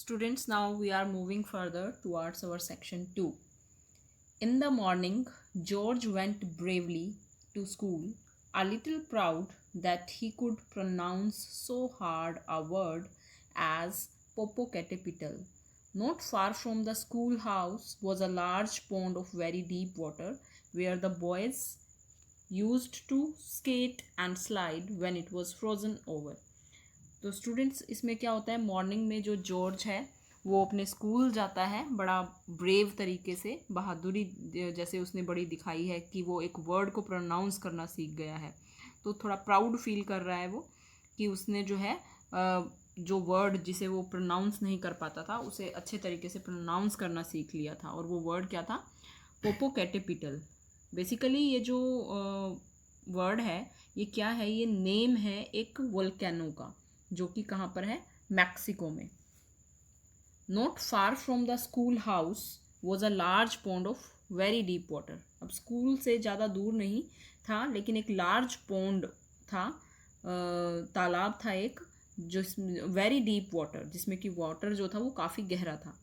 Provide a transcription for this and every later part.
Students, now we are moving further towards our section 2. In the morning, George went bravely to school, a little proud that he could pronounce so hard a word as Popocatépetl. Not far from the schoolhouse was a large pond of very deep water where the boys used to skate and slide when it was frozen over. तो students इसमें क्या होता है, morning में जो George है वो अपने स्कूल जाता है बड़ा ब्रेव तरीके से, बहादुरी जैसे उसने बड़ी दिखाई है कि वो एक वर्ड को प्रोनाउंस करना सीख गया है। तो थोड़ा प्राउड फील कर रहा है वो कि उसने जो है जो वर्ड जिसे वो प्रोनाउंस नहीं कर पाता था उसे अच्छे तरीके से प्रोनाउंस करना सीख लिया था। और वो वर्ड क्या था? पोपोकैटेपिटल। बेसिकली ये जो वर्ड है ये क्या है? ये नेम है एक वोल्केनो का जो कि कहाँ पर है? मैक्सिको में। Not far from the school house was a large pond of very deep water. अब स्कूल से ज़्यादा दूर नहीं था लेकिन एक लार्ज पॉन्ड था, तालाब था एक, जो वेरी डीप वाटर, जिसमें कि वाटर जो था वो काफ़ी गहरा था।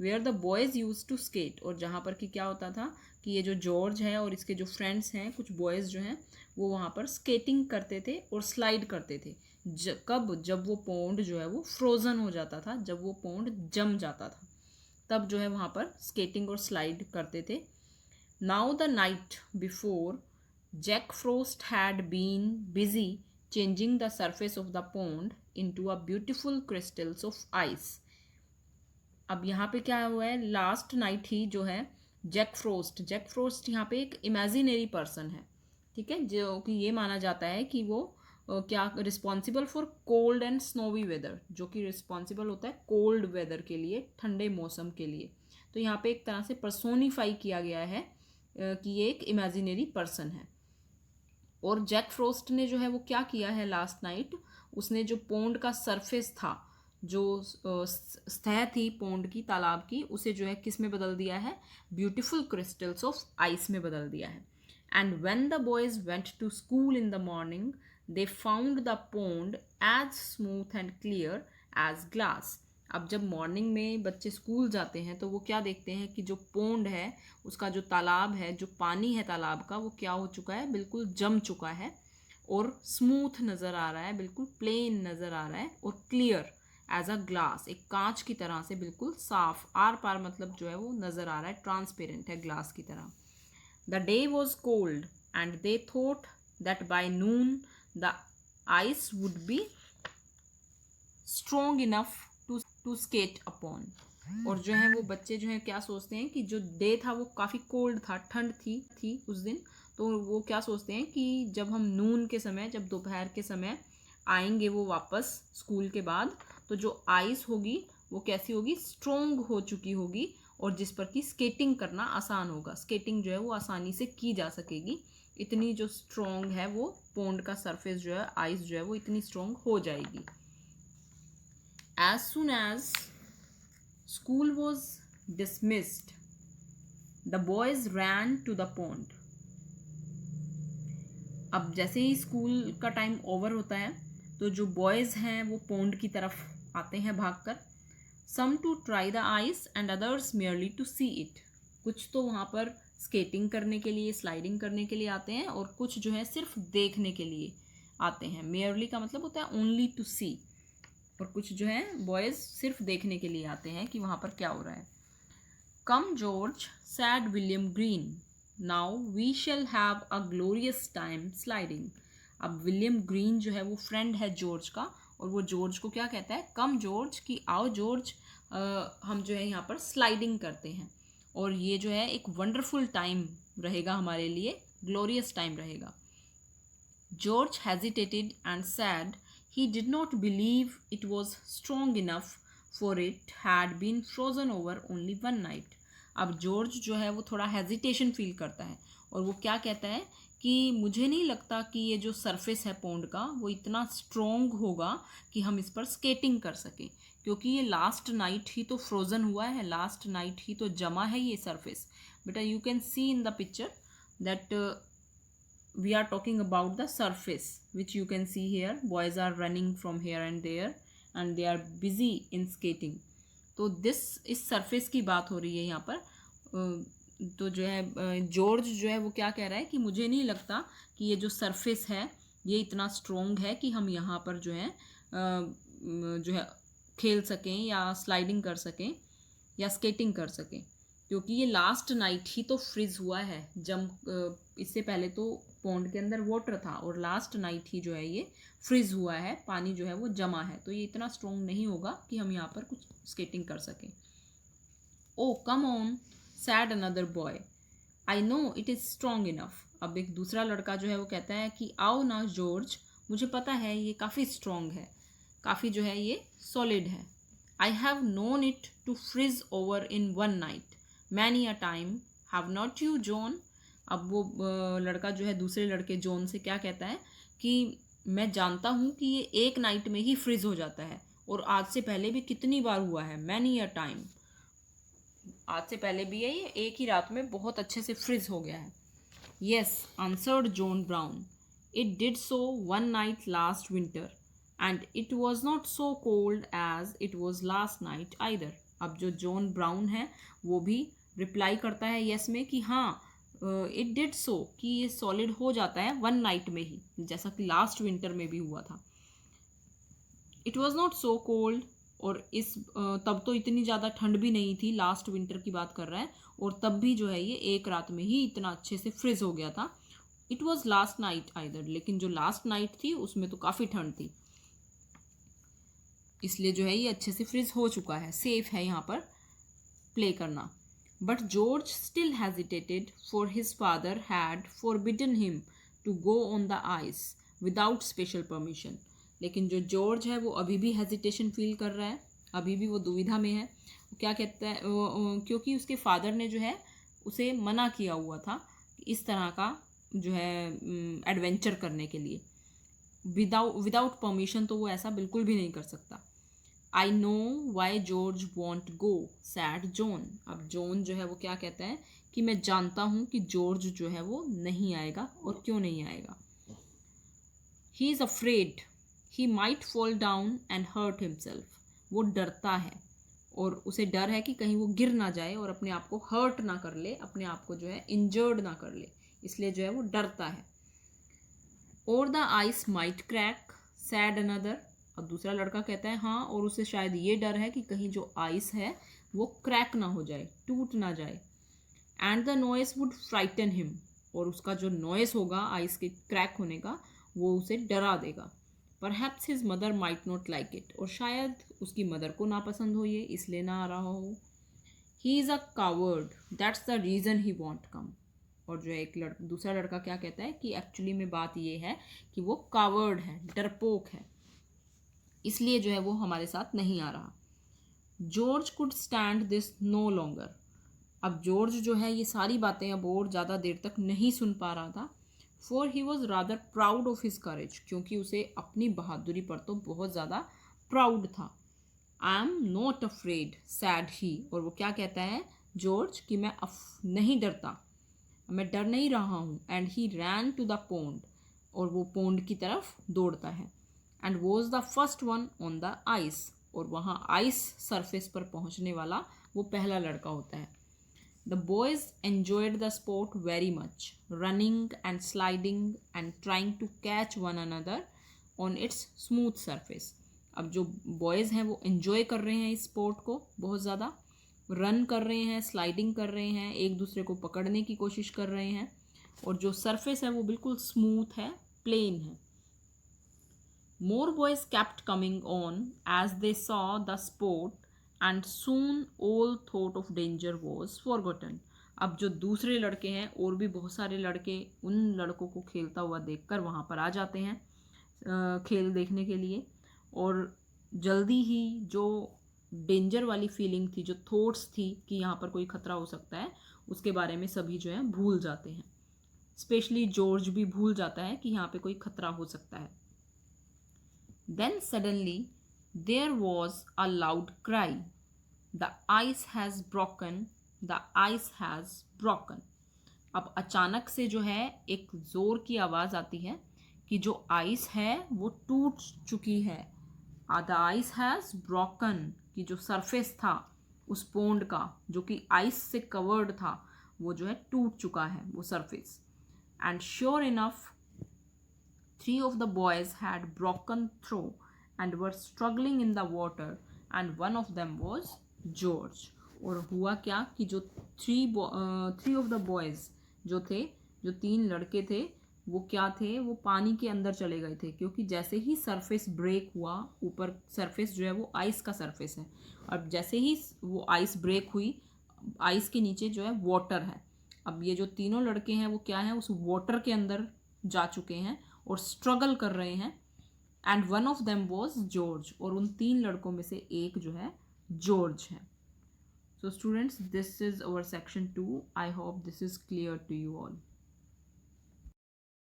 Where the boys used to skate, और जहाँ पर कि क्या होता था कि ये जो जॉर्ज है और इसके जो फ्रेंड्स हैं, कुछ बॉयज़ जो हैं, वो वहाँ पर स्केटिंग करते थे और स्लाइड करते थे। जब वो पौंड जो है वो फ्रोज़न हो जाता था, जब वो पौंड जम जाता था, तब जो है वहाँ पर स्केटिंग और स्लाइड करते थे। Now the night before Jack Frost had been busy changing the surface of the pond into a beautiful crystals of ice. अब यहाँ पे क्या हुआ है? लास्ट नाइट ही जो है जैक फ्रोस्ट यहाँ पे एक इमेजिनरी पर्सन है, ठीक है, जो कि ये माना जाता है कि वो क्या responsible for cold and snowy weather, जो कि रिस्पॉन्सिबल होता है कोल्ड वेदर के लिए, ठंडे मौसम के लिए। तो यहाँ पे एक तरह से पर्सोनीफाई किया गया है कि ये एक इमेजिनरी पर्सन है। और जैक फ्रोस्ट ने जो है वो क्या किया है लास्ट नाइट, उसने जो पोंड का सरफेस था, जो सतह थी पोंड की, तालाब की, उसे जो है किस में बदल दिया है? ब्यूटिफुल क्रिस्टल्स ऑफ आइस में बदल दिया है। And when the boys went to school in the morning they found the pond as smooth and clear as glass. अब जब मॉर्निंग में बच्चे स्कूल जाते हैं तो वो क्या देखते हैं कि जो पोंड है, उसका जो तालाब है, जो पानी है तालाब का, वो क्या हो चुका है? बिल्कुल जम चुका है और स्मूथ नज़र आ रहा है, बिल्कुल प्लेन नज़र आ रहा है, और क्लियर एज अ ग्लास, एक कांच की तरह से बिल्कुल साफ, आर पार मतलब जो है वो नज़र आ रहा है, ट्रांसपेरेंट है ग्लास की तरह। The day was cold and they thought that by noon the ice would be strong enough to skate upon. और जो है वो बच्चे जो है क्या सोचते हैं कि जो डे था वो काफ़ी कोल्ड था, ठंड थी उस दिन। तो वो क्या सोचते हैं कि जब हम नून के समय, जब दोपहर के समय आएंगे वो वापस स्कूल के बाद, तो जो आइस होगी वो कैसी होगी? स्ट्रोंग हो चुकी होगी, और जिस पर कि स्केटिंग करना आसान होगा, स्केटिंग जो है वो आसानी से की जा सकेगी। इतनी जो स्ट्रोंग है वो पोंड का सरफेस जो है, आइस जो है वो इतनी स्ट्रोंग हो जाएगी। As soon as school was dismissed, the boys ran to the pond. अब जैसे ही स्कूल का टाइम ओवर होता है तो जो बॉयज़ हैं वो पोंड की तरफ आते हैं भागकर। Some to try the ice and others merely to see it. कुछ तो वहाँ पर स्केटिंग करने के लिए, स्लाइडिंग करने के लिए आते हैं, और कुछ जो है सिर्फ देखने के लिए आते हैं। मेयरली का मतलब होता है ओनली टू सी, और कुछ जो है बॉयज़ सिर्फ देखने के लिए आते हैं कि वहाँ पर क्या हो रहा है। Come George said William Green, now we shall have a glorious time sliding. अब विलियम ग्रीन जो है वो फ्रेंड है जॉर्ज का, और वो जॉर्ज को क्या कहता है? कम जॉर्ज, कि आओ जॉर्ज, हम जो है यहाँ पर स्लाइडिंग करते हैं, और ये जो है एक वंडरफुल टाइम रहेगा हमारे लिए, ग्लोरियस टाइम रहेगा। George hesitated and said he did not believe it was strong enough, for it had been frozen over only one night. अब जॉर्ज जो है वो थोड़ा हेजिटेशन फील करता है, और वो क्या कहता है कि मुझे नहीं लगता कि ये जो सरफेस है पोंड का वो इतना स्ट्रोंग होगा कि हम इस पर स्केटिंग कर सकें, क्योंकि ये लास्ट नाइट ही तो फ्रोज़न हुआ है, लास्ट नाइट ही तो जमा है ये सरफेस। बेटा you can see in the picture that we are talking about the surface, which you can see here. Boys are running from here and there and they are busy in skating. तो इस surface की बात हो रही है यहाँ पर। तो जो है जॉर्ज जो है वो क्या कह रहा है कि मुझे नहीं लगता कि ये जो सरफेस है ये इतना स्ट्रॉन्ग है कि हम यहाँ पर जो है खेल सकें या स्लाइडिंग कर सकें या स्केटिंग कर सकें, क्योंकि ये लास्ट नाइट ही तो फ्रीज हुआ है। इससे पहले तो पॉन्ड के अंदर वाटर था और लास्ट नाइट ही जो है ये फ्रीज हुआ है, पानी जो है वो जमा है, तो ये इतना स्ट्रॉन्ग नहीं होगा कि हम यहाँ पर कुछ स्केटिंग कर सकें। Oh come on said another boy, I know it is strong enough. अब एक दूसरा लड़का जो है वो कहता है कि आओ ना जॉर्ज, मुझे पता है ये काफ़ी स्ट्रॉन्ग है, काफ़ी जो है ये सॉलिड है। I have known it to freeze over in one night many a time, have not you John. अब वो लड़का जो है दूसरे लड़के जॉन से क्या कहता है कि मैं जानता हूँ कि ये एक नाइट में ही फ्रीज हो जाता है और आज से पहले भी कितनी बार हुआ है, मैनी अ टाइम, आज से पहले भी है ये एक ही रात में बहुत अच्छे से फ्रीज हो गया है। Yes answered John Brown, it did so one night last winter and it was not so cold as it was last night either. अब जो जॉन ब्राउन है वो भी रिप्लाई करता है यस में कि हाँ इट डिड सो, कि ये सॉलिड हो जाता है वन नाइट में ही, जैसा कि लास्ट विंटर में भी हुआ था। It was not so cold, और तब तो इतनी ज़्यादा ठंड भी नहीं थी, लास्ट विंटर की बात कर रहा है, और तब भी जो है ये एक रात में ही इतना अच्छे से फ्रिज हो गया था। It was last night either, लेकिन जो लास्ट नाइट थी उसमें तो काफ़ी ठंड थी, इसलिए जो है ये अच्छे से फ्रिज हो चुका है, सेफ है यहाँ पर प्ले करना। But George still hesitated, for his father had forbidden him to go on the ice without special permission. लेकिन जो जॉर्ज है वो अभी भी हेजिटेशन फील कर रहा है, अभी भी वो दुविधा में है। वो क्या कहता है, क्योंकि उसके फादर ने जो है उसे मना किया हुआ था इस तरह का जो है एडवेंचर करने के लिए। विदाउट परमिशन तो वो ऐसा बिल्कुल भी नहीं कर सकता। I know why George want go sad John. अब जॉन जो है वो क्या कहता है कि मैं जानता हूँ कि जॉर्ज जो है वो नहीं आएगा, और क्यों नहीं आएगा। He is afraid he might fall down and hurt himself. वो डरता है और उसे डर है कि कहीं वो गिर ना जाए और अपने आप को हर्ट ना कर ले, अपने आप को जो है इंजर्ड ना कर ले, इसलिए जो है वो डरता है। और the ice might crack sad another. अब दूसरा लड़का कहता है हाँ, और उसे शायद ये डर है कि कहीं जो आइस है वो क्रैक ना हो जाए, टूट ना जाए। And the noise would frighten him, और उसका जो नॉइस होगा आइस के क्रैक होने का वो उसे डरा देगा। Perhaps his mother might not like it, और शायद उसकी मदर को नापसंद हो ये, इसलिए ना आ रहा हो। He is a coward that's the reason he won't come. और जो एक दूसरा लड़का क्या कहता है कि एक्चुअली में बात ये है कि वो कावर्ड है, डरपोक है, इसलिए जो है वो हमारे साथ नहीं आ रहा। George could stand this no longer. अब जॉर्ज जो है ये सारी बातें अब और ज़्यादा देर तक नहीं सुन पा रहा था। For he was rather proud of his courage, क्योंकि उसे अपनी बहादुरी पर तो बहुत ज़्यादा प्राउड था। I am not afraid said he, और वो क्या कहता है जॉर्ज कि मैं नहीं डरता, मैं डर नहीं रहा हूँ। And he ran to the pond, और वो पोंड की तरफ दौड़ता है। And was the first one on the ice, और वहाँ आइस सरफेस पर पहुँचने वाला वो पहला लड़का होता है। The boys enjoyed the sport very much, running and sliding and trying to catch one another on its smooth surface. अब जो बॉयज़ हैं वो एन्जॉय कर रहे हैं इस स्पोर्ट को बहुत ज़्यादा, रन कर रहे हैं, स्लाइडिंग कर रहे हैं, एक दूसरे को पकड़ने की कोशिश कर रहे हैं, और जो सरफेस है वो बिल्कुल स्मूथ है, प्लेन है। More boys kept coming on as they saw the sport and soon all thought of danger was forgotten. अब जो दूसरे लड़के हैं और भी बहुत सारे लड़के उन लड़कों को खेलता हुआ देखकर वहाँ पर आ जाते हैं खेल देखने के लिए, और जल्दी ही जो डेंजर वाली फीलिंग थी, जो थॉट्स थी कि यहाँ पर कोई खतरा हो सकता है, उसके बारे में सभी जो है भूल जाते हैं। स्पेशली जॉर्ज भी भूल जाता है कि यहाँ पे कोई खतरा हो सकता है। Then suddenly there was a loud cry. The ice has broken. The ice has broken. अब अचानक से जो है एक ज़ोर की आवाज़ आती है कि जो आइस है वो टूट चुकी है। The ice has broken, कि जो सरफेस था उस पोंड का जो कि आइस से कवर्ड था वो जो है टूट चुका है वो surface. And sure enough 3 of the boys had broken through and were struggling in the water and one of them was George. और हुआ क्या कि जो थ्री ऑफ द बॉयज़ जो थे, जो 3 लड़के थे, वो क्या थे, वो पानी के अंदर चले गए थे क्योंकि जैसे ही सरफेस ब्रेक हुआ, ऊपर सरफेस जो है वो आइस का सरफेस है, और जैसे ही वो आइस ब्रेक हुई, आइस के नीचे जो है वाटर है. अब ये जो तीनों लड़के हैं वो क्या है, उस वाटर के अंदर जा चुके हैं और स्ट्रगल कर रहे हैं. And one of them was George, और उन 3 लड़कों में से एक जो है जॉर्ज है. So students, this is our section 2. I hope this is clear to you all.